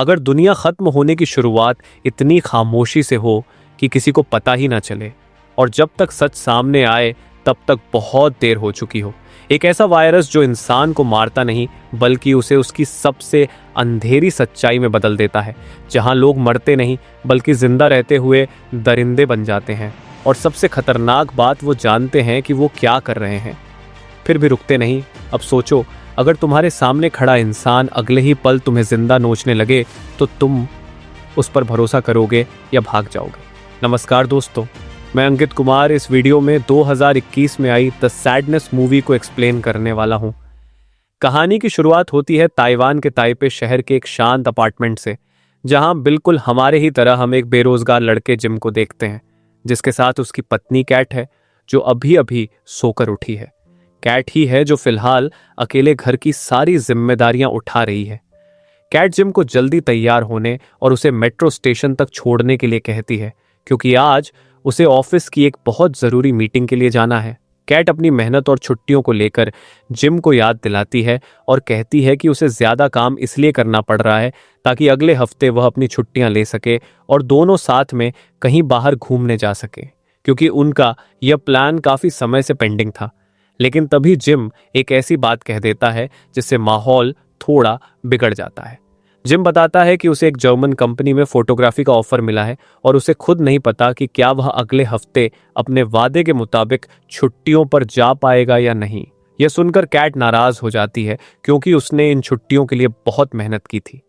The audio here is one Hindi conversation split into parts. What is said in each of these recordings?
अगर दुनिया खत्म होने की शुरुआत इतनी खामोशी से हो कि किसी को पता ही ना चले, और जब तक सच सामने आए तब तक बहुत देर हो चुकी हो। एक ऐसा वायरस जो इंसान को मारता नहीं बल्कि उसे उसकी सबसे अंधेरी सच्चाई में बदल देता है, जहां लोग मरते नहीं बल्कि जिंदा रहते हुए दरिंदे बन जाते हैं। और सबसे खतरनाक बात, वो जानते हैं कि वो क्या कर रहे हैं, फिर भी रुकते नहीं। अब सोचो, अगर तुम्हारे सामने खड़ा इंसान अगले ही पल तुम्हें जिंदा नोचने लगे तो तुम उस पर भरोसा करोगे या भाग जाओगे? नमस्कार दोस्तों, मैं अंकित कुमार इस वीडियो में 2021 में आई द सैडनेस मूवी को एक्सप्लेन करने वाला हूं। कहानी की शुरुआत होती है ताइवान के ताइपे शहर के एक शांत अपार्टमेंट से, जहां बिल्कुल हमारे ही तरह हम एक बेरोजगार लड़के जिम को देखते हैं, जिसके साथ उसकी पत्नी कैट है, जो अभी अभी सोकर उठी है। कैट ही है जो फिलहाल अकेले घर की सारी जिम्मेदारियां उठा रही है। कैट जिम को जल्दी तैयार होने और उसे मेट्रो स्टेशन तक छोड़ने के लिए कहती है, क्योंकि आज उसे ऑफिस की एक बहुत जरूरी मीटिंग के लिए जाना है। कैट अपनी मेहनत और छुट्टियों को लेकर जिम को याद दिलाती है और कहती है कि उसे ज्यादा काम इसलिए करना पड़ रहा है ताकि अगले हफ्ते वह अपनी छुट्टियां ले सके और दोनों साथ में कहीं बाहर घूमने जा सके, क्योंकि उनका यह प्लान काफी समय से पेंडिंग था। लेकिन तभी जिम एक ऐसी बात कह देता है जिससे माहौल थोड़ा बिगड़ जाता है। जिम बताता है कि उसे एक जर्मन कंपनी में फोटोग्राफी का ऑफर मिला है और उसे खुद नहीं पता कि क्या वह अगले हफ्ते अपने वादे के मुताबिक छुट्टियों पर जा पाएगा या नहीं। यह सुनकर कैट नाराज हो जाती है, क्योंकि उसने इन छुट्टियों के लिए बहुत मेहनत की थी।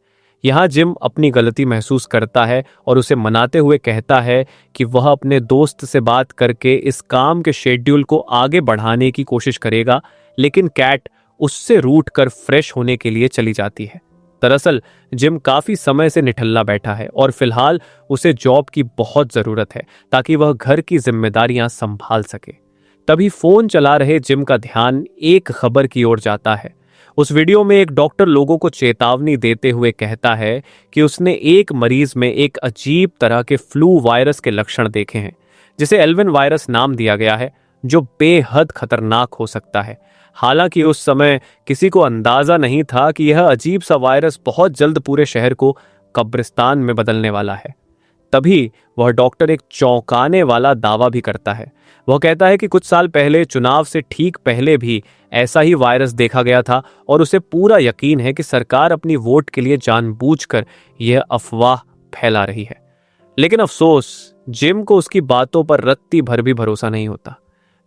यहाँ जिम अपनी गलती महसूस करता है और उसे मनाते हुए कहता है कि वह अपने दोस्त से बात करके इस काम के शेड्यूल को आगे बढ़ाने की कोशिश करेगा, लेकिन कैट उससे रूठ कर फ्रेश होने के लिए चली जाती है। दरअसल जिम काफी समय से निठल्ला बैठा है और फिलहाल उसे जॉब की बहुत जरूरत है ताकि वह घर की जिम्मेदारियां संभाल सके। तभी फोन चला रहे जिम का ध्यान एक खबर की ओर जाता है। उस वीडियो में एक डॉक्टर लोगों को चेतावनी देते हुए कहता है कि उसने एक मरीज में एक अजीब तरह के फ्लू वायरस के लक्षण देखे हैं, जिसे एल्विन वायरस नाम दिया गया है, जो बेहद खतरनाक हो सकता है। हालांकि उस समय किसी को अंदाजा नहीं था कि यह अजीब सा वायरस बहुत जल्द पूरे शहर को कब्रिस्तान में बदलने वाला है। तभी वह डॉक्टर एक चौंकाने वाला दावा भी करता है। वह कहता है कि कुछ साल पहले चुनाव से ठीक पहले भी ऐसा ही वायरस देखा गया था और उसे पूरा यकीन है कि सरकार अपनी वोट के लिए जानबूझकर यह अफवाह फैला रही है। लेकिन अफसोस, जिम को उसकी बातों पर रत्ती भर भी भरोसा नहीं होता।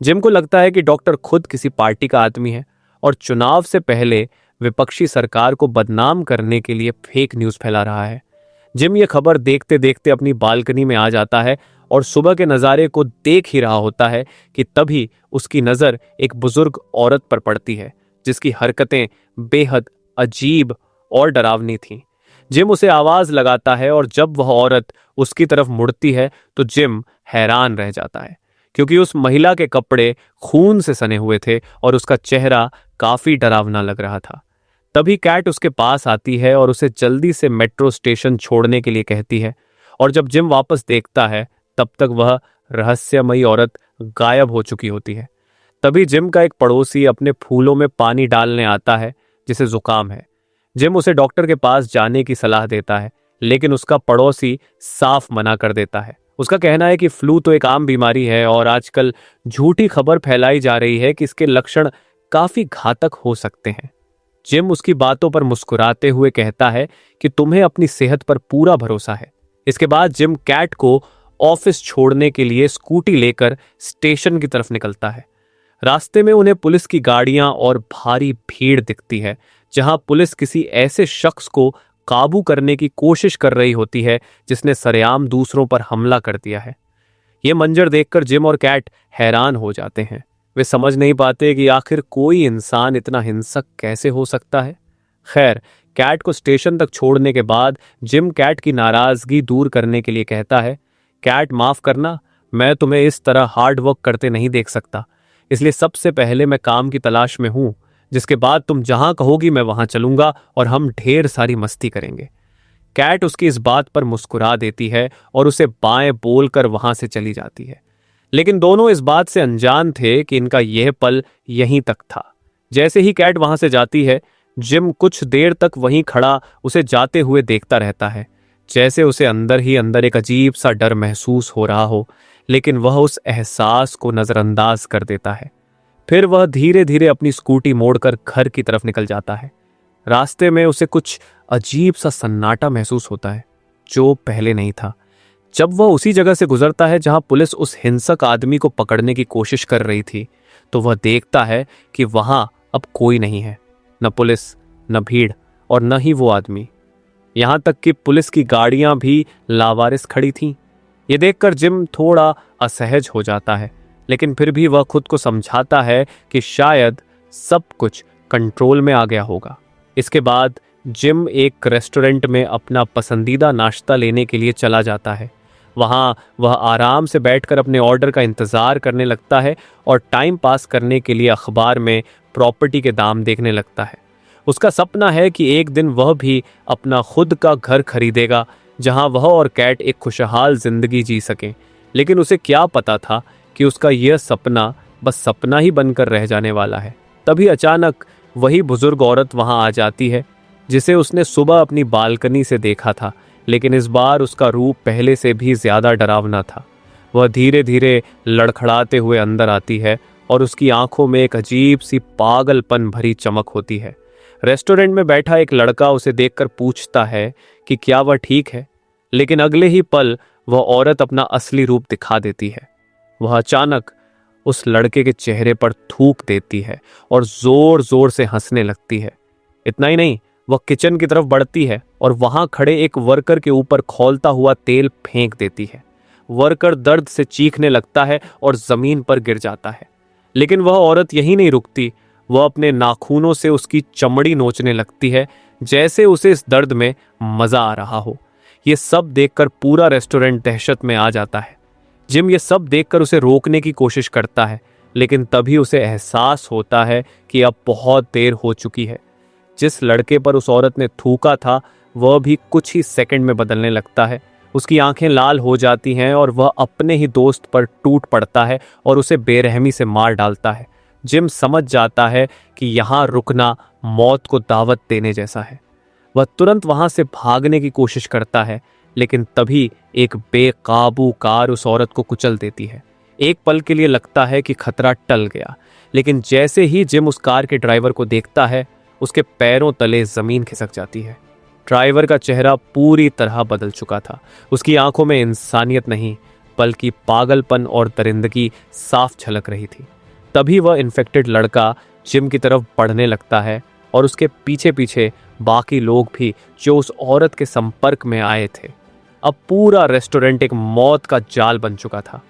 जिम को लगता है कि डॉक्टर खुद किसी पार्टी का आदमी है और चुनाव से पहले विपक्षी सरकार को बदनाम करने के लिए फेक न्यूज़ फैला रहा है। जिम ये खबर देखते देखते अपनी बालकनी में आ जाता है और सुबह के नज़ारे को देख ही रहा होता है कि तभी उसकी नज़र एक बुजुर्ग औरत पर पड़ती है, जिसकी हरकतें बेहद अजीब और डरावनी थीं। जिम उसे आवाज़ लगाता है और जब वह औरत उसकी तरफ मुड़ती है तो जिम हैरान रह जाता है, क्योंकि उस महिला के कपड़े खून से सने हुए थे और उसका चेहरा काफी डरावना लग रहा था। तभी कैट उसके पास आती है और उसे जल्दी से मेट्रो स्टेशन छोड़ने के लिए कहती है, और जब जिम वापस देखता है तब तक वह रहस्यमयी औरत गायब हो चुकी होती है। तभी जिम का एक पड़ोसी अपने फूलों में पानी डालने आता है, जिसे जुकाम है। जिम उसे डॉक्टर के पास जाने की सलाह देता है, लेकिन उसका पड़ोसी साफ मना कर देता है। उसका कहना है कि फ्लू तो एक आम बीमारी है और आजकल झूठी खबर फैलाई जा रही है कि इसके लक्षण काफी घातक हो सकते हैं। जिम उसकी बातों पर मुस्कुराते हुए कहता है कि तुम्हें अपनी सेहत पर पूरा भरोसा है। इसके बाद जिम कैट को ऑफिस छोड़ने के लिए स्कूटी लेकर स्टेशन की तरफ निकलता है। रास्ते में उन्हें पुलिस की गाड़ियां और भारी भीड़ दिखती है, जहां पुलिस किसी ऐसे शख्स को काबू करने की कोशिश कर रही होती है जिसने सरेआम दूसरों पर हमला कर दिया है। यह मंजर देखकर जिम और कैट हैरान हो जाते हैं। वे समझ नहीं पाते कि आखिर कोई इंसान इतना हिंसक कैसे हो सकता है। खैर, कैट को स्टेशन तक छोड़ने के बाद जिम कैट की नाराजगी दूर करने के लिए कहता है, कैट माफ करना, मैं तुम्हें इस तरह हार्ड वर्क करते नहीं देख सकता, इसलिए सबसे पहले मैं काम की तलाश में हूं, जिसके बाद तुम जहां कहोगी मैं वहां चलूंगा और हम ढेर सारी मस्ती करेंगे। कैट उसकी इस बात पर मुस्कुरा देती है और उसे बाएं बोलकर वहां से चली जाती है। लेकिन दोनों इस बात से अनजान थे कि इनका यह पल यहीं तक था। जैसे ही कैट वहां से जाती है, जिम कुछ देर तक वहीं खड़ा उसे जाते हुए देखता रहता है, जैसे उसे अंदर ही अंदर एक अजीब सा डर महसूस हो रहा हो, लेकिन वह उस एहसास को नजरअंदाज कर देता है। फिर वह धीरे धीरे अपनी स्कूटी मोड़कर घर की तरफ निकल जाता है। रास्ते में उसे कुछ अजीब सा सन्नाटा महसूस होता है, जो पहले नहीं था। जब वह उसी जगह से गुजरता है जहां पुलिस उस हिंसक आदमी को पकड़ने की कोशिश कर रही थी, तो वह देखता है कि वहां अब कोई नहीं है, न पुलिस, न भीड़ और न ही वो आदमी। यहां तक कि पुलिस की गाड़ियां भी लावारिस खड़ी थीं। ये देखकर जिम थोड़ा असहज हो जाता है, लेकिन फिर भी वह खुद को समझाता है कि शायद सब कुछ कंट्रोल में आ गया होगा। इसके बाद जिम एक रेस्टोरेंट में अपना पसंदीदा नाश्ता लेने के लिए चला जाता है। वहां वह आराम से बैठकर अपने ऑर्डर का इंतज़ार करने लगता है और टाइम पास करने के लिए अखबार में प्रॉपर्टी के दाम देखने लगता है। उसका सपना है कि एक दिन वह भी अपना खुद का घर खरीदेगा, जहां वह और कैट एक खुशहाल जिंदगी जी सकें। लेकिन उसे क्या पता था कि उसका यह सपना बस सपना ही बनकर रह जाने वाला है। तभी अचानक वही बुजुर्ग औरत वहां आ जाती है, जिसे उसने सुबह अपनी बालकनी से देखा था, लेकिन इस बार उसका रूप पहले से भी ज्यादा डरावना था। वह धीरे धीरे लड़खड़ाते हुए अंदर आती है और उसकी आंखों में एक अजीब सी पागलपन भरी चमक होती है। रेस्टोरेंट में बैठा एक लड़का उसे देखकर पूछता है कि क्या वह ठीक है, लेकिन अगले ही पल वह औरत अपना असली रूप दिखा देती है। वह अचानक उस लड़के के चेहरे पर थूक देती है और जोर जोर से हंसने लगती है। इतना ही नहीं, वह किचन की तरफ बढ़ती है और वहां खड़े एक वर्कर के ऊपर खौलता हुआ तेल फेंक देती है। वर्कर दर्द से चीखने लगता है और जमीन पर गिर जाता है। लेकिन वह औरत यही नहीं रुकती, वह अपने नाखूनों से उसकी चमड़ी नोचने लगती है, जैसे उसे इस दर्द में मजा आ रहा हो। यह सब देखकर पूरा रेस्टोरेंट दहशत में आ जाता है। जिम ये सब देखकर उसे रोकने की कोशिश करता है, लेकिन तभी उसे एहसास होता है कि अब बहुत देर हो चुकी है। जिस लड़के पर उस औरत ने थूका था, वह भी कुछ ही सेकंड में बदलने लगता है। उसकी आंखें लाल हो जाती हैं और वह अपने ही दोस्त पर टूट पड़ता है और उसे बेरहमी से मार डालता है। जिम समझ जाता है कि यहाँ रुकना मौत को दावत देने जैसा है। वह तुरंत वहां से भागने की कोशिश करता है, लेकिन तभी एक बेकाबू कार उस औरत को कुचल देती है। एक पल के लिए लगता है कि खतरा टल गया, लेकिन जैसे ही जिम उस कार के ड्राइवर को देखता है, उसके पैरों तले जमीन खिसक जाती है। ड्राइवर का चेहरा पूरी तरह बदल चुका था। उसकी आंखों में इंसानियत नहीं, बल्कि पागलपन और दरिंदगी साफ झलक रही थी। तभी वह इन्फेक्टेड लड़का जिम की तरफ बढ़ने लगता है और उसके पीछे पीछे बाकी लोग भी जो उस औरत के संपर्क में आए थे। अब पूरा रेस्टोरेंट एक मौत का जाल बन चुका था।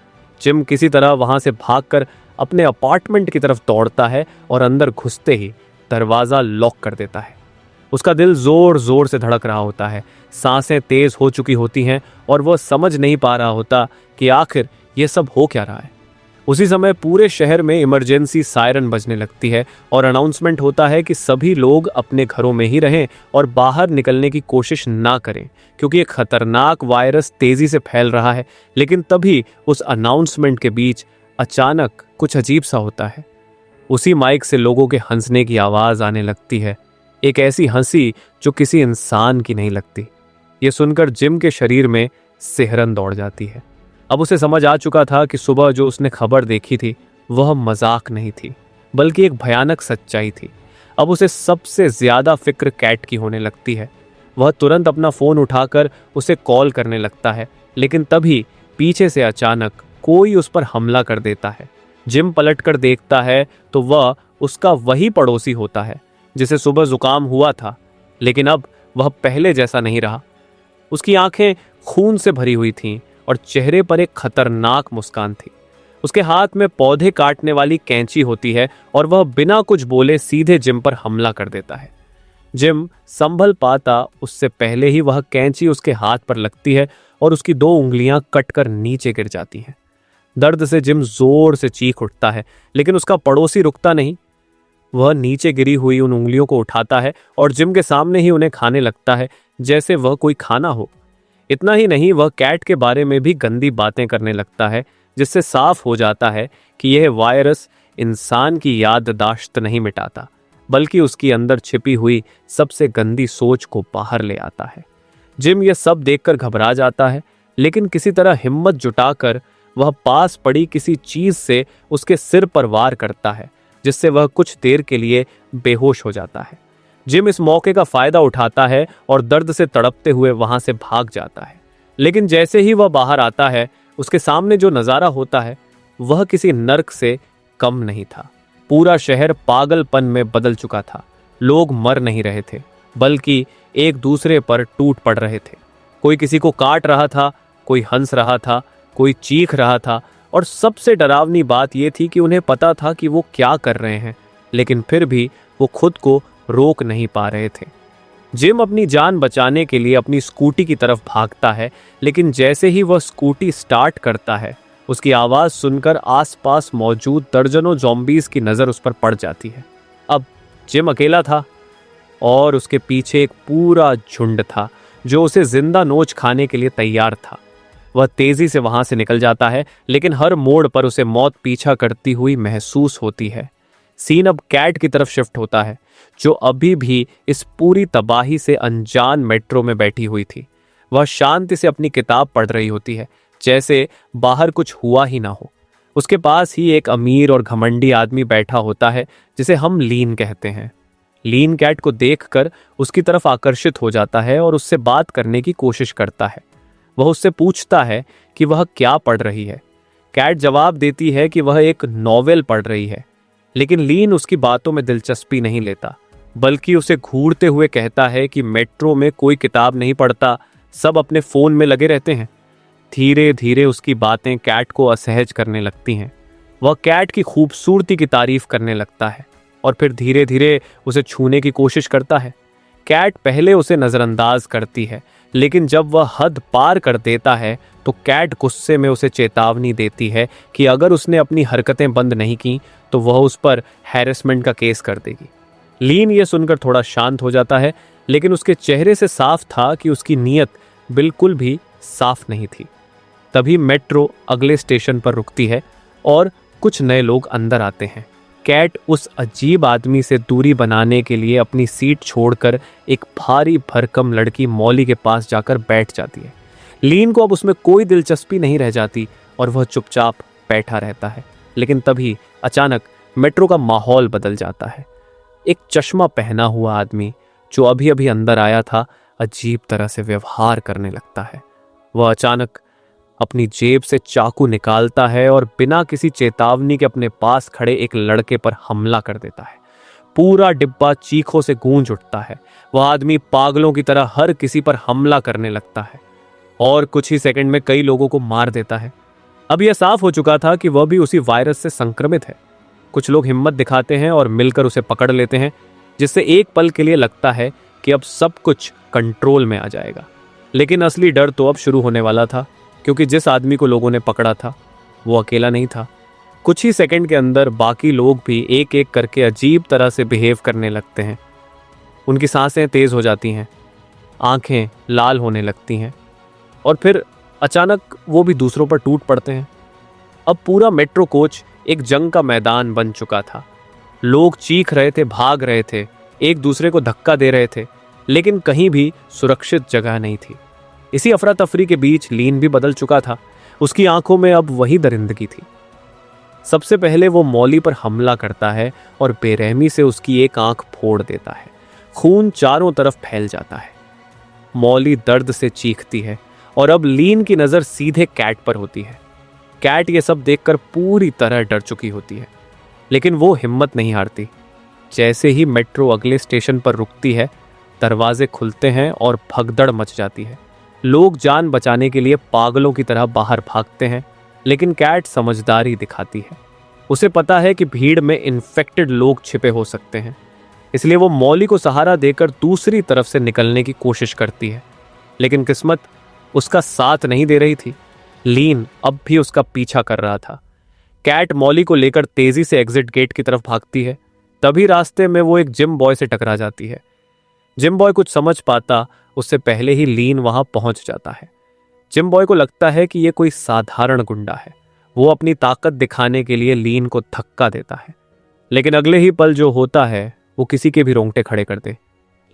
जिम किसी तरह वहां से भागकर अपने अपार्टमेंट की तरफ दौड़ता है और अंदर घुसते ही दरवाजा लॉक कर देता है। उसका दिल जोर जोर से धड़क रहा होता है, सांसें तेज हो चुकी होती हैं और वह समझ नहीं पा रहा होता कि आखिर यह सब हो क्या रहा है। उसी समय पूरे शहर में इमरजेंसी सायरन बजने लगती है और अनाउंसमेंट होता है कि सभी लोग अपने घरों में ही रहें और बाहर निकलने की कोशिश ना करें, क्योंकि एक खतरनाक वायरस तेजी से फैल रहा है। लेकिन तभी उस अनाउंसमेंट के बीच अचानक कुछ अजीब सा होता है। उसी माइक से लोगों के हंसने की आवाज आने लगती है, एक ऐसी हंसी जो किसी इंसान की नहीं लगती। ये सुनकर जिम के शरीर में सिहरन दौड़ जाती है। अब उसे समझ आ चुका था कि सुबह जो उसने खबर देखी थी वह मजाक नहीं थी, बल्कि एक भयानक सच्चाई थी। अब उसे सबसे ज्यादा फिक्र कैट की होने लगती है। वह तुरंत अपना फोन उठाकर उसे कॉल करने लगता है, लेकिन तभी पीछे से अचानक कोई उस पर हमला कर देता है। जिम पलटकर देखता है तो वह उसका वही पड़ोसी होता है जिसे सुबह जुकाम हुआ था, लेकिन अब वह पहले जैसा नहीं रहा। उसकी आंखें खून से भरी हुई थीं और चेहरे पर एक खतरनाक मुस्कान थी। उसके हाथ में पौधे काटने वाली कैंची होती है और वह बिना कुछ बोले सीधे जिम पर हमला कर देता है। जिम संभल पाता उससे पहले ही वह कैंची उसके हाथ पर लगती है और उसकी 2 उंगलियां कटकर नीचे गिर जाती हैं। दर्द से जिम जोर से चीख उठता है, लेकिन उसका पड़ोसी रुकता नहीं। वह नीचे गिरी हुई उन उंगलियों को उठाता है और जिम के सामने ही उन्हें खाने लगता है, जैसे वह कोई खाना हो। इतना ही नहीं, वह कैट के बारे में भी गंदी बातें करने लगता है, जिससे साफ हो जाता है कि यह वायरस इंसान की याददाश्त नहीं मिटाता, बल्कि उसकी अंदर छिपी हुई सबसे गंदी सोच को बाहर ले आता है। जिम ये सब देखकर घबरा जाता है, लेकिन किसी तरह हिम्मत जुटाकर वह पास पड़ी किसी चीज से उसके सिर पर वार करता है, जिससे वह कुछ देर के लिए बेहोश हो जाता है। जिम इस मौके का फायदा उठाता है और दर्द से तड़पते हुए वहां से भाग जाता है। लेकिन जैसे ही वह बाहर आता है, उसके सामने जो नजारा होता है वह किसी नर्क से कम नहीं था। पूरा शहर पागलपन में बदल चुका था। लोग मर नहीं रहे थे, बल्कि एक दूसरे पर टूट पड़ रहे थे। कोई किसी को काट रहा था, कोई हंस रहा था, कोई चीख रहा था, और सबसे डरावनी बात यह थी कि उन्हें पता था कि वो क्या कर रहे हैं, लेकिन फिर भी वो खुद को रोक नहीं पा रहे थे। जिम अपनी जान बचाने के लिए अपनी स्कूटी की तरफ भागता है, लेकिन जैसे ही वह स्कूटी स्टार्ट करता है, उसकी आवाज सुनकर आसपास मौजूद दर्जनों ज़ॉम्बीज़ की नज़र उस पर पड़ जाती है। अब जिम अकेला था और उसके पीछे एक पूरा झुंड था जो उसे जिंदा नोच खाने के लिए तैयार था। वह तेजी से वहां से निकल जाता है, लेकिन हर मोड़ पर उसे मौत पीछा करती हुई महसूस होती है। सीन अब कैट की तरफ शिफ्ट होता है, जो अभी भी इस पूरी तबाही से अनजान मेट्रो में बैठी हुई थी। वह शांति से अपनी किताब पढ़ रही होती है, जैसे बाहर कुछ हुआ ही ना हो। उसके पास ही एक अमीर और घमंडी आदमी बैठा होता है, जिसे हम लीन कहते हैं। लीन कैट को देखकर उसकी तरफ आकर्षित हो जाता है और उससे बात करने की कोशिश करता है। वह उससे पूछता है कि वह क्या पढ़ रही है। कैट जवाब देती है कि वह एक नॉवेल पढ़ रही है, लेकिन लीन उसकी बातों में दिलचस्पी नहीं लेता, बल्कि उसे घूरते हुए कहता है कि मेट्रो में कोई किताब नहीं पढ़ता, सब अपने फोन में लगे रहते हैं। धीरे धीरे उसकी बातें कैट को असहज करने लगती हैं। वह कैट की खूबसूरती की तारीफ करने लगता है और फिर धीरे धीरे उसे छूने की कोशिश करता है। कैट पहले उसे नजरअंदाज करती है, लेकिन जब वह हद पार कर देता है तो कैट गुस्से में उसे चेतावनी देती है कि अगर उसने अपनी हरकतें बंद नहीं की तो वह उस पर हैरेसमेंट का केस कर देगी। लीन ये सुनकर थोड़ा शांत हो जाता है, लेकिन उसके चेहरे से साफ था कि उसकी नीयत बिल्कुल भी साफ नहीं थी। तभी मेट्रो अगले स्टेशन पर रुकती है और कुछ नए लोग अंदर आते हैं। कैट उस अजीब आदमी से दूरी बनाने के लिए अपनी सीट छोड़कर एक भारी भरकम लड़की मॉली के पास जाकर बैठ जाती है। लीन को अब उसमें कोई दिलचस्पी नहीं रह जाती और वह चुपचाप बैठा रहता है। लेकिन तभी अचानक मेट्रो का माहौल बदल जाता है। एक चश्मा पहना हुआ आदमी जो अभी अभी अंदर आया था, अजीब तरह से व्यवहार करने लगता है। वह अचानक अपनी जेब से चाकू निकालता है और बिना किसी चेतावनी के अपने पास खड़े एक लड़के पर हमला कर देता है। पूरा डिब्बा चीखों से गूंज उठता है। वह आदमी पागलों की तरह हर किसी पर हमला करने लगता है और कुछ ही सेकंड में कई लोगों को मार देता है। अब यह साफ हो चुका था कि वह भी उसी वायरस से संक्रमित है। कुछ लोग हिम्मत दिखाते हैं और मिलकर उसे पकड़ लेते हैं, जिससे एक पल के लिए लगता है कि अब सब कुछ कंट्रोल में आ जाएगा। लेकिन असली डर तो अब शुरू होने वाला था, क्योंकि जिस आदमी को लोगों ने पकड़ा था वो अकेला नहीं था। कुछ ही सेकंड के अंदर बाकी लोग भी एक एक करके अजीब तरह से बिहेव करने लगते हैं। उनकी सांसें तेज हो जाती हैं, आंखें लाल होने लगती हैं और फिर अचानक वो भी दूसरों पर टूट पड़ते हैं। अब पूरा मेट्रो कोच एक जंग का मैदान बन चुका था। लोग चीख रहे थे, भाग रहे थे, एक दूसरे को धक्का दे रहे थे, लेकिन कहीं भी सुरक्षित जगह नहीं थी। इसी अफरा तफरी के बीच लीन भी बदल चुका था। उसकी आंखों में अब वही दरिंदगी थी। सबसे पहले वो मॉली पर हमला करता है और बेरहमी से उसकी एक आंख फोड़ देता है। खून चारों तरफ फैल जाता है। मॉली दर्द से चीखती है और अब लीन की नज़र सीधे कैट पर होती है। कैट ये सब देखकर पूरी तरह डर चुकी होती है, लेकिन वो हिम्मत नहीं हारती। जैसे ही मेट्रो अगले स्टेशन पर रुकती है, दरवाजे खुलते हैं और भगदड़ मच जाती है। लोग जान बचाने के लिए पागलों की तरह बाहर भागते हैं, लेकिन कैट समझदारी दिखाती है। उसे पता है कि भीड़ में इन्फेक्टेड लोग छिपे हो सकते हैं, इसलिए वो मॉली को सहारा देकर दूसरी तरफ से निकलने की कोशिश करती है। लेकिन किस्मत उसका साथ नहीं दे रही थी। लीन अब भी उसका पीछा कर रहा था। कैट मॉली को लेकर तेजी से एग्जिट गेट की तरफ भागती है। तभी रास्ते में वो एक जिम बॉय से टकरा जाती है। जिम बॉय कुछ समझ पाता उससे पहले ही लीन वहां पहुंच जाता है। जिम बॉय को लगता है कि यह कोई साधारण गुंडा है। वो अपनी ताकत दिखाने के लिए लीन को धक्का देता है, लेकिन अगले ही पल जो होता है वो किसी के भी रोंगटे खड़े कर दे।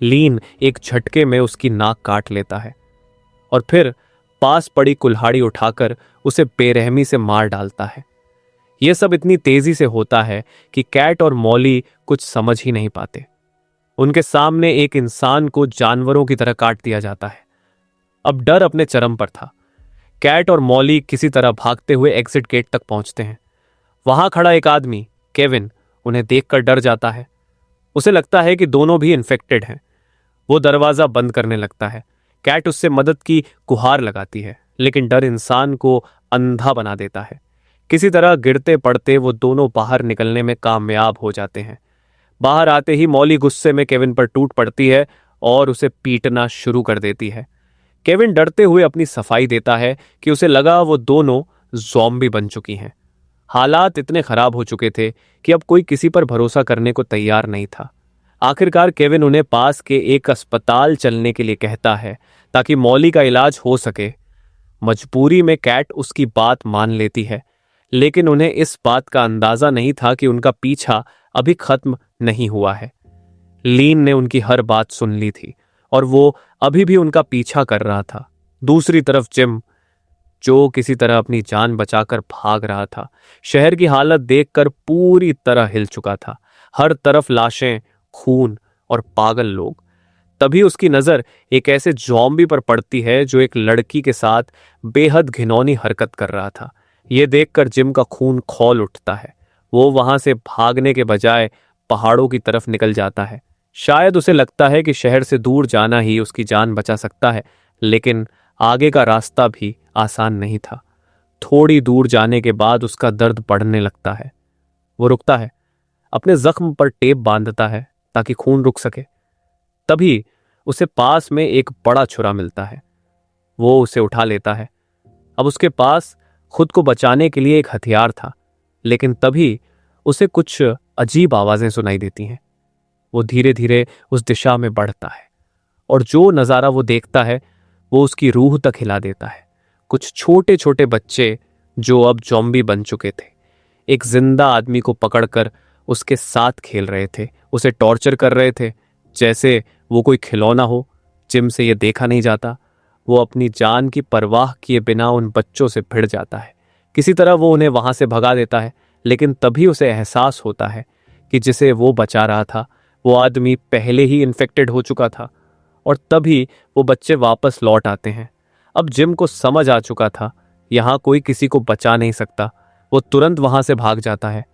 लीन एक झटके में उसकी नाक काट लेता है और फिर पास पड़ी कुल्हाड़ी उठाकर उसे बेरहमी से मार डालता है। यह सब इतनी तेजी से होता है कि कैट और मॉली कुछ समझ ही नहीं पाते। उनके सामने एक इंसान को जानवरों की तरह काट दिया जाता है। अब डर अपने चरम पर था। कैट और मॉली किसी तरह भागते हुए एग्जिट गेट तक पहुंचते हैं। वहां खड़ा एक आदमी, केविन, उन्हें देखकर डर जाता है। उसे लगता है कि दोनों भी इन्फेक्टेड हैं। वो दरवाजा बंद करने लगता है। कैट उससे मदद की गुहार लगाती है, लेकिन डर इंसान को अंधा बना देता है। किसी तरह गिरते पड़ते वो दोनों बाहर निकलने में कामयाब हो जाते हैं। बाहर आते ही मॉली गुस्से में केविन पर टूट पड़ती है और उसे पीटना शुरू कर देती है। केविन डरते हुए अपनी सफाई देता है कि उसे लगा वो दोनों ज़ॉम्बी बन चुकी हैं। हालात इतने खराब हो चुके थे कि अब कोई किसी पर भरोसा करने को तैयार नहीं था। आखिरकार केविन उन्हें पास के एक अस्पताल चलने के लिए कहता है ताकि मॉली का इलाज हो सके। मजबूरी में कैट उसकी बात मान लेती है, लेकिन उन्हें इस बात का अंदाजा नहीं था कि उनका पीछा अभी खत्म नहीं हुआ है। लीन ने उनकी हर बात सुन ली थी और वो अभी भी उनका पीछा कर रहा था। दूसरी तरफ जिम, जो किसी तरह अपनी जान बचाकर भाग रहा था, शहर की हालत देखकर पूरी तरह हिल चुका था। हर तरफ लाशें, खून और पागल लोग। तभी उसकी नजर एक ऐसे ज़ॉम्बी पर पड़ती है जो एक लड़की के साथ बेहद घिनौनी हरकत कर रहा था। यह देखकर जिम का खून खौल उठता है। वो वहां से भागने के बजाय पहाड़ों की तरफ निकल जाता है। शायद उसे लगता है कि शहर से दूर जाना ही उसकी जान बचा सकता है, लेकिन आगे का रास्ता भी आसान नहीं था। थोड़ी दूर जाने के बाद उसका दर्द बढ़ने लगता है। वो रुकता है, अपने जख्म पर टेप बांधता है ताकि खून रुक सके। तभी उसे पास में एक बड़ा छुरा मिलता है। वो उसे उठा लेता है। अब उसके पास खुद को बचाने के लिए एक हथियार था, लेकिन तभी उसे कुछ अजीब आवाजें सुनाई देती हैं। वो धीरे धीरे उस दिशा में बढ़ता है और जो नज़ारा वो देखता है वो उसकी रूह तक हिला देता है। कुछ छोटे छोटे बच्चे जो अब ज़ॉम्बी बन चुके थे, एक जिंदा आदमी को पकड़कर उसके साथ खेल रहे थे, उसे टॉर्चर कर रहे थे जैसे वो कोई खिलौना हो। जिम से ये देखा नहीं जाता। वो अपनी जान की परवाह किए बिना उन बच्चों से भिड़ जाता है। किसी तरह वो उन्हें वहां से भगा देता है, लेकिन तभी उसे एहसास होता है कि जिसे वो बचा रहा था वो आदमी पहले ही इन्फेक्टेड हो चुका था। और तभी वो बच्चे वापस लौट आते हैं। अब जिम को समझ आ चुका था यहां कोई किसी को बचा नहीं सकता। वो तुरंत वहां से भाग जाता है।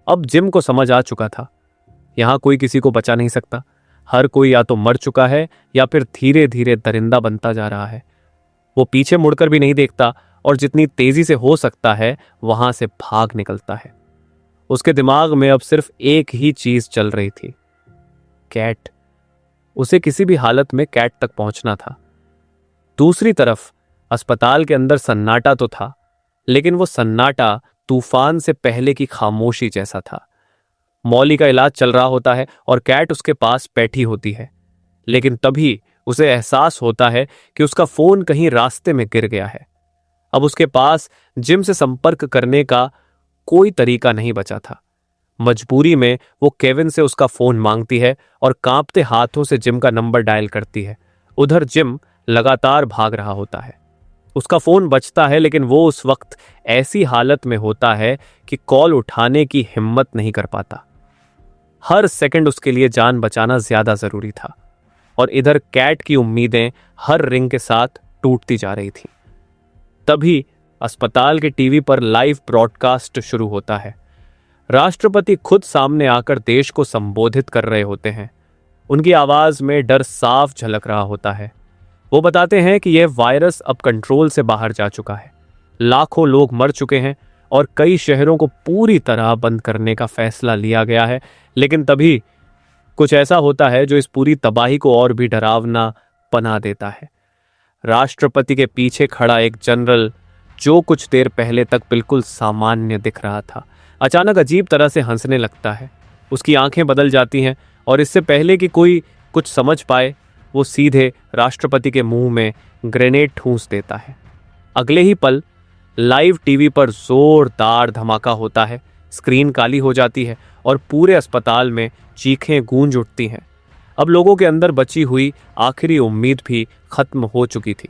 अब जिम को समझ आ चुका था यहां कोई किसी को बचा नहीं सकता। हर कोई या तो मर चुका है या फिर धीरे धीरे दरिंदा बनता जा रहा है। वो पीछे मुड़कर भी नहीं देखता और जितनी तेजी से हो सकता है वहां से भाग निकलता है। उसके दिमाग में अब सिर्फ एक ही चीज चल रही थी, कैट। उसे किसी भी हालत में कैट तक पहुंचना था। दूसरी तरफ अस्पताल के अंदर सन्नाटा तो था, लेकिन वो सन्नाटा तूफान से पहले की खामोशी जैसा था। मॉली का इलाज चल रहा होता है और कैट उसके पास बैठी होती है, लेकिन तभी उसे एहसास होता है कि उसका फोन कहीं रास्ते में गिर गया है। अब उसके पास जिम से संपर्क करने का कोई तरीका नहीं बचा था। मजबूरी में वो केविन से उसका फोन मांगती है और कांपते हाथों से जिम का नंबर डायल करती है। उधर जिम लगातार भाग रहा होता है। उसका फोन बजता है, लेकिन वो उस वक्त ऐसी हालत में होता है कि कॉल उठाने की हिम्मत नहीं कर पाता। हर सेकंड उसके लिए जान बचाना ज्यादा जरूरी था और इधर कैट की उम्मीदें हर रिंग के साथ टूटती जा रही थी। तभी अस्पताल के टीवी पर लाइव ब्रॉडकास्ट शुरू होता है। राष्ट्रपति खुद सामने आकर देश को संबोधित कर रहे होते हैं। उनकी आवाज में डर साफ झलक रहा होता है। वो बताते हैं कि यह वायरस अब कंट्रोल से बाहर जा चुका है। लाखों लोग मर चुके हैं और कई शहरों को पूरी तरह बंद करने का फैसला लिया गया है। लेकिन तभी कुछ ऐसा होता है जो इस पूरी तबाही को और भी डरावना बना देता है। राष्ट्रपति के पीछे खड़ा एक जनरल, जो कुछ देर पहले तक बिल्कुल सामान्य दिख रहा था, अचानक अजीब तरह से हंसने लगता है। उसकी आंखें बदल जाती हैं और इससे पहले कि कोई कुछ समझ पाए वो सीधे राष्ट्रपति के मुंह में ग्रेनेड ठूंस देता है। अगले ही पल लाइव टीवी पर जोरदार धमाका होता है। स्क्रीन काली हो जाती है और पूरे अस्पताल में चीखें गूंज उठती हैं। अब लोगों के अंदर बची हुई आखिरी उम्मीद भी खत्म हो चुकी थी।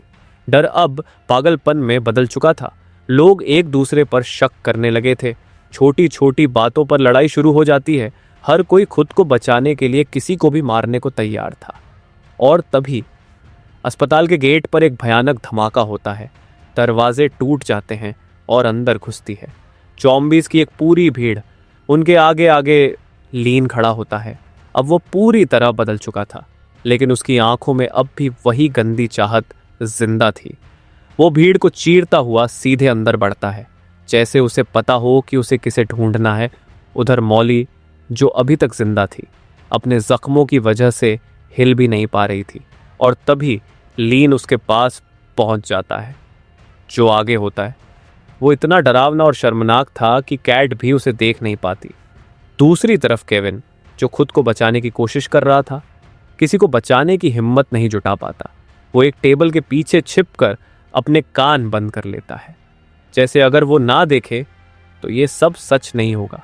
डर अब पागलपन में बदल चुका था। लोग एक दूसरे पर शक करने लगे थे। छोटी छोटी बातों पर लड़ाई शुरू हो जाती है। हर कोई खुद को बचाने के लिए किसी को भी मारने को तैयार था। और तभी अस्पताल के गेट पर एक भयानक धमाका होता है। दरवाजे टूट जाते हैं और अंदर घुसती है ज़ॉम्बीज़ की एक पूरी भीड़। उनके आगे आगे लीन खड़ा होता है। अब वो पूरी तरह बदल चुका था, लेकिन उसकी आंखों में अब भी वही गंदी चाहत जिंदा थी। वो भीड़ को चीरता हुआ सीधे अंदर बढ़ता है, जैसे उसे पता हो कि उसे किसे ढूंढना है। उधर मौली, जो अभी तक जिंदा थी, अपने जख्मों की वजह से हिल भी नहीं पा रही थी। और तभी लीन उसके पास पहुंच जाता है। जो आगे होता है वो इतना डरावना और शर्मनाक था कि कैट भी उसे देख नहीं पाती। दूसरी तरफ केविन, जो खुद को बचाने की कोशिश कर रहा था, किसी को बचाने की हिम्मत नहीं जुटा पाता। वो एक टेबल के पीछे छिपकर अपने कान बंद कर लेता है, जैसे अगर वो ना देखे तो ये सब सच नहीं होगा।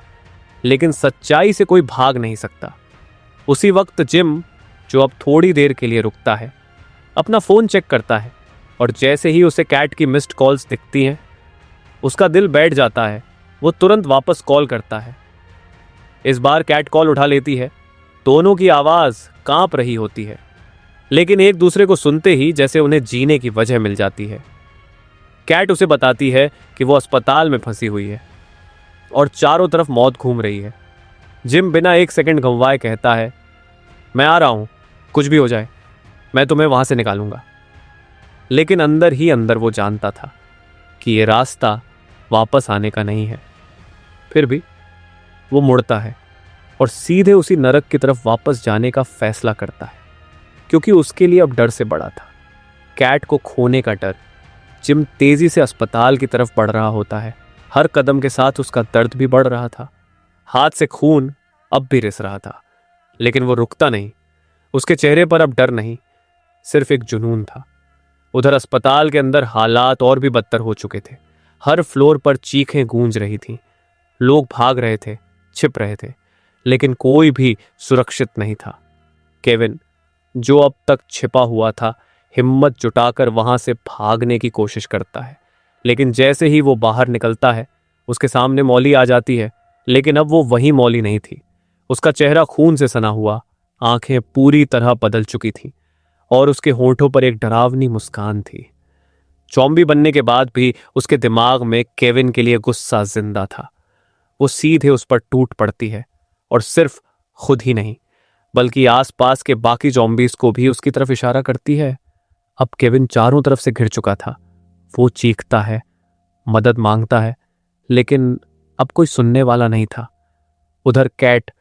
लेकिन सच्चाई से कोई भाग नहीं सकता। उसी वक्त जिम, जो अब थोड़ी देर के लिए रुकता है, अपना फोन चेक करता है और जैसे ही उसे कैट की मिस्ड कॉल्स दिखती हैं, उसका दिल बैठ जाता है। वो तुरंत वापस कॉल करता है। इस बार कैट कॉल उठा लेती है। दोनों की आवाज़ कांप रही होती है, लेकिन एक दूसरे को सुनते ही जैसे उन्हें जीने की वजह मिल जाती है। कैट उसे बताती है कि वो अस्पताल में फंसी हुई है और चारों तरफ मौत घूम रही है। जिम बिना एक सेकंड गंवाए कहता है, मैं आ रहा हूं, कुछ भी हो जाए मैं तुम्हें वहां से निकालूंगा। लेकिन अंदर ही अंदर वो जानता था कि ये रास्ता वापस आने का नहीं है। फिर भी वो मुड़ता है और सीधे उसी नरक की तरफ वापस जाने का फैसला करता है, क्योंकि उसके लिए अब डर से बड़ा था कैट को खोने का डर। जिम तेजी से अस्पताल की तरफ बढ़ रहा होता है। हर कदम के साथ उसका दर्द भी बढ़ रहा था। हाथ से खून अब भी रिस रहा था, लेकिन वो रुकता नहीं। उसके चेहरे पर अब डर नहीं, सिर्फ एक जुनून था। उधर अस्पताल के अंदर हालात और भी बदतर हो चुके थे। हर फ्लोर पर चीखें गूंज रही थीं। लोग भाग रहे थे, छिप रहे थे, लेकिन कोई भी सुरक्षित नहीं था। केविन, जो अब तक छिपा हुआ था, हिम्मत जुटाकर वहां से भागने की कोशिश करता है। लेकिन जैसे ही वो बाहर निकलता है, उसके सामने मौली आ जाती है। लेकिन अब वो वही मौली नहीं थी। उसका चेहरा खून से सना हुआ, आंखें पूरी तरह बदल चुकी थीं और उसके होंठों पर एक डरावनी मुस्कान थी। ज़ॉम्बी बनने के बाद भी उसके दिमाग में केविन के लिए गुस्सा जिंदा था। वो सीधे उस पर टूट पड़ती है और सिर्फ खुद ही नहीं, बल्कि आसपास के बाकी ज़ॉम्बीज़ को भी उसकी तरफ इशारा करती है। अब केविन चारों तरफ से घिर चुका था। वो चीखता है, मदद मांगता है, लेकिन अब कोई सुनने वाला नहीं था। उधर कैट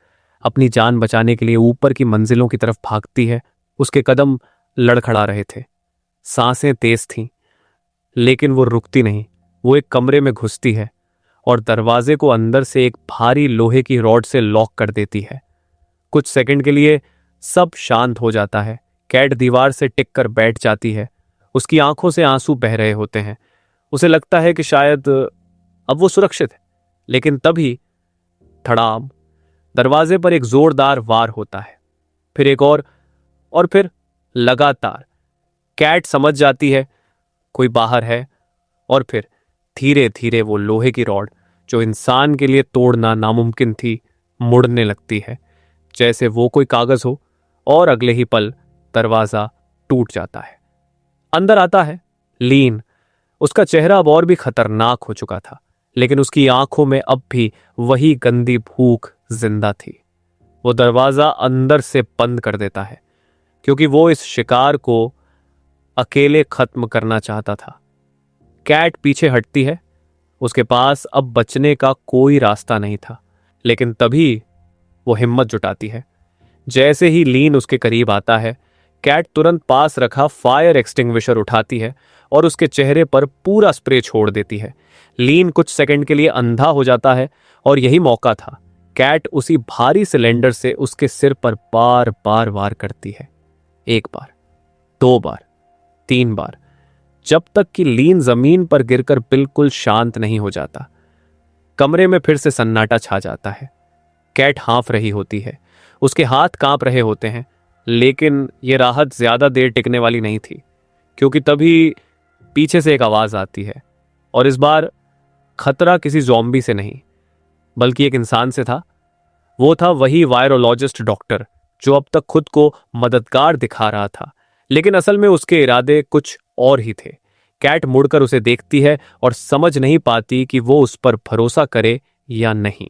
अपनी जान बचाने के लिए ऊपर की मंजिलों की तरफ भागती है। उसके कदम लड़खड़ा रहे थे, सांसें तेज थीं, लेकिन वो रुकती नहीं। वो एक कमरे में घुसती है और दरवाजे को अंदर से एक भारी लोहे की रॉड से लॉक कर देती है। कुछ सेकंड के लिए सब शांत हो जाता है। कैट दीवार से टिक कर बैठ जाती है। उसकी आंखों से आंसू बह रहे होते हैं। उसे लगता है कि शायद अब वो सुरक्षित है। लेकिन तभी धड़ाम, दरवाजे पर एक जोरदार वार होता है। फिर एक और फिर लगातार। कैट समझ जाती है कोई बाहर है, और फिर धीरे धीरे वो लोहे की रॉड, जो इंसान के लिए तोड़ना नामुमकिन थी, मुड़ने लगती है जैसे वो कोई कागज हो। और अगले ही पल दरवाजा टूट जाता है। अंदर आता है लीन। उसका चेहरा अब और भी खतरनाक हो चुका था, लेकिन उसकी आंखों में अब भी वही गंदी भूख जिंदा थी। वो दरवाजा अंदर से बंद कर देता है, क्योंकि वो इस शिकार को अकेले खत्म करना चाहता था। कैट पीछे हटती है। उसके पास अब बचने का कोई रास्ता नहीं था। लेकिन तभी वो हिम्मत जुटाती है। जैसे ही लीन उसके करीब आता है, कैट तुरंत पास रखा फायर एक्सटिंग्विशर उठाती है और उसके चेहरे पर पूरा स्प्रे छोड़ देती है। लीन कुछ सेकंड के लिए अंधा हो जाता है और यही मौका था। कैट उसी भारी सिलेंडर से उसके सिर पर बार बार वार करती है। 1 बार, 2 बार, 3 बार, जब तक कि लीन जमीन पर गिरकर बिल्कुल शांत नहीं हो जाता। कमरे में फिर से सन्नाटा छा जाता है। कैट हाँफ रही होती है, उसके हाथ कांप रहे होते हैं, लेकिन यह राहत ज्यादा देर टिकने वाली नहीं थी, क्योंकि तभी पीछे से एक आवाज आती है। और इस बार खतरा किसी ज़ॉम्बी से नहीं, बल्कि एक इंसान से था। वो था वही वायरोलॉजिस्ट डॉक्टर जो अब तक खुद को मददगार दिखा रहा था, लेकिन असल में उसके इरादे कुछ और ही थे। कैट मुड़कर उसे देखती है और समझ नहीं पाती कि वो उस पर भरोसा करे या नहीं।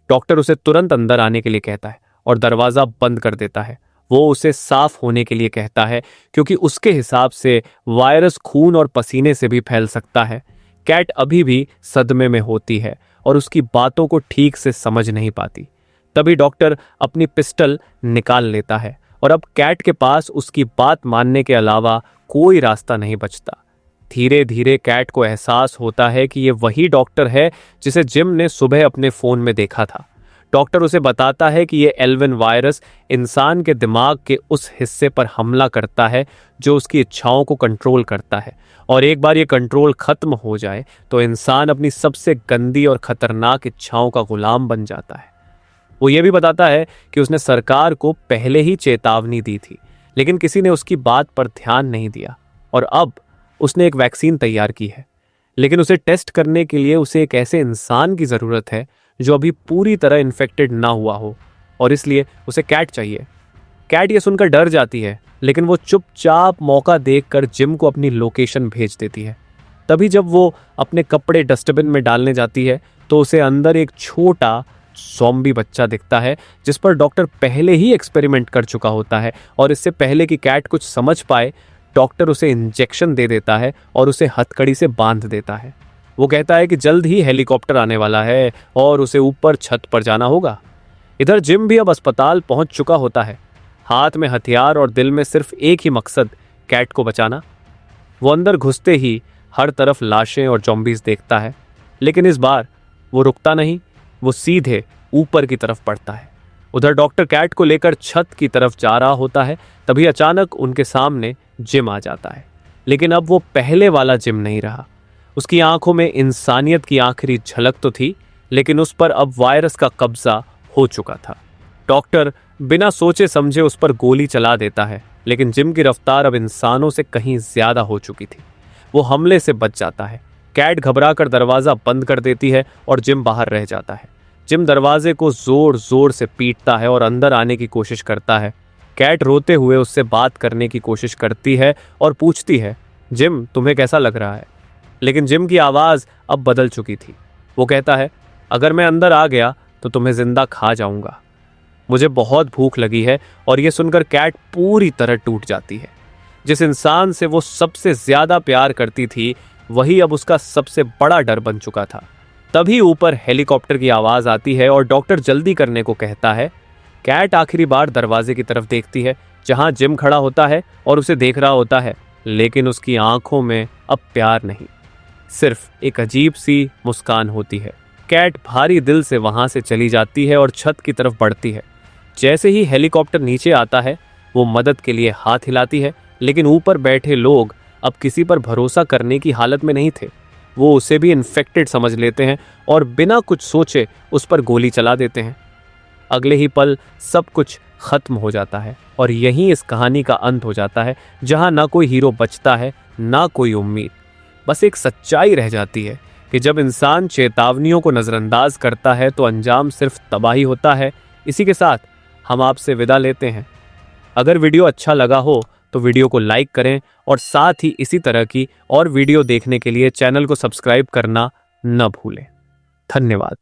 डॉक्टर उसे तुरंत अंदर आने के लिए कहता है और दरवाजा बंद कर देता है। वो उसे साफ होने के लिए कहता है, क्योंकि उसके हिसाब से वायरस खून और पसीने से भी फैल सकता है। कैट अभी भी सदमे में होती है और उसकी बातों को ठीक से समझ नहीं पाती। तभी डॉक्टर अपनी पिस्टल निकाल लेता है और अब कैट के पास उसकी बात मानने के अलावा कोई रास्ता नहीं बचता। धीरे धीरे कैट को एहसास होता है कि ये वही डॉक्टर है जिसे जिम ने सुबह अपने फोन में देखा था। डॉक्टर उसे बताता है कि ये एल्विन वायरस इंसान के दिमाग के उस हिस्से पर हमला करता है जो उसकी इच्छाओं को कंट्रोल करता है, और एक बार ये कंट्रोल खत्म हो जाए तो इंसान अपनी सबसे गंदी और खतरनाक इच्छाओं का गुलाम बन जाता है। वो ये भी बताता है कि उसने सरकार को पहले ही चेतावनी दी थी, लेकिन किसी ने उसकी बात पर ध्यान नहीं दिया, और अब उसने एक वैक्सीन तैयार की है, लेकिन उसे टेस्ट करने के लिए उसे एक ऐसे इंसान की ज़रूरत है जो अभी पूरी तरह इन्फेक्टेड ना हुआ हो, और इसलिए उसे कैट चाहिए। कैट ये सुनकर डर जाती है, लेकिन वो चुपचाप मौका देखकर जिम को अपनी लोकेशन भेज देती है। तभी जब वो अपने कपड़े डस्टबिन में डालने जाती है तो उसे अंदर एक छोटा ज़ॉम्बी बच्चा दिखता है जिस पर डॉक्टर पहले ही एक्सपेरिमेंट कर चुका होता है, और इससे पहले कि कैट कुछ समझ पाए डॉक्टर उसे इंजेक्शन दे देता है और उसे हथकड़ी से बांध देता है। वो कहता है कि जल्द ही हेलीकॉप्टर आने वाला है और उसे ऊपर छत पर जाना होगा। इधर जिम भी अब अस्पताल पहुंच चुका होता है, हाथ में हथियार और दिल में सिर्फ एक ही मकसद, कैट को बचाना। वो अंदर घुसते ही हर तरफ लाशें और ज़ॉम्बीज़ देखता है, लेकिन इस बार वो रुकता नहीं, वो सीधे ऊपर की तरफ बढ़ता है। उधर डॉक्टर कैट को लेकर छत की तरफ जा रहा होता है, तभी अचानक उनके सामने जिम आ जाता है। लेकिन अब वो पहले वाला जिम नहीं रहा। उसकी आंखों में इंसानियत की आखिरी झलक तो थी, लेकिन उस पर अब वायरस का कब्जा हो चुका था। डॉक्टर बिना सोचे समझे उस पर गोली चला देता है, लेकिन जिम की रफ्तार अब इंसानों से कहीं ज्यादा हो चुकी थी। वो हमले से बच जाता है। कैट घबराकर दरवाजा बंद कर देती है और जिम बाहर रह जाता है। जिम दरवाजे को जोर जोर से पीटता है और अंदर आने की कोशिश करता है। कैट रोते हुए उससे बात करने की कोशिश करती है और पूछती है, जिम तुम्हें कैसा लग रहा है? लेकिन जिम की आवाज़ अब बदल चुकी थी। वो कहता है, अगर मैं अंदर आ गया तो तुम्हें जिंदा खा जाऊंगा। मुझे बहुत भूख लगी है। और यह सुनकर कैट पूरी तरह टूट जाती है। जिस इंसान से वो सबसे ज्यादा प्यार करती थी वही अब उसका सबसे बड़ा डर बन चुका था। तभी ऊपर हेलीकॉप्टर की आवाज आती है और डॉक्टर जल्दी करने को कहता है। कैट आखिरी बार दरवाजे की तरफ देखती है जहां जिम खड़ा होता है और उसे देख रहा होता है, लेकिन उसकी आंखों में अब प्यार नहीं, सिर्फ एक अजीब सी मुस्कान होती है। कैट भारी दिल से वहां से चली जाती है और छत की तरफ बढ़ती है। जैसे ही हेलीकॉप्टर नीचे आता है वो मदद के लिए हाथ हिलाती है, लेकिन ऊपर बैठे लोग अब किसी पर भरोसा करने की हालत में नहीं थे। वो उसे भी इन्फेक्टेड समझ लेते हैं और बिना कुछ सोचे उस पर गोली चला देते हैं। अगले ही पल सब कुछ खत्म हो जाता है और यहीं इस कहानी का अंत हो जाता है, जहां ना कोई हीरो बचता है ना कोई उम्मीद। बस एक सच्चाई रह जाती है कि जब इंसान चेतावनियों को नज़रअंदाज करता है तो अंजाम सिर्फ तबाही होता है। इसी के साथ हम आपसे विदा लेते हैं। अगर वीडियो अच्छा लगा हो तो वीडियो को लाइक करें और साथ ही इसी तरह की और वीडियो देखने के लिए चैनल को सब्सक्राइब करना न भूलें। धन्यवाद।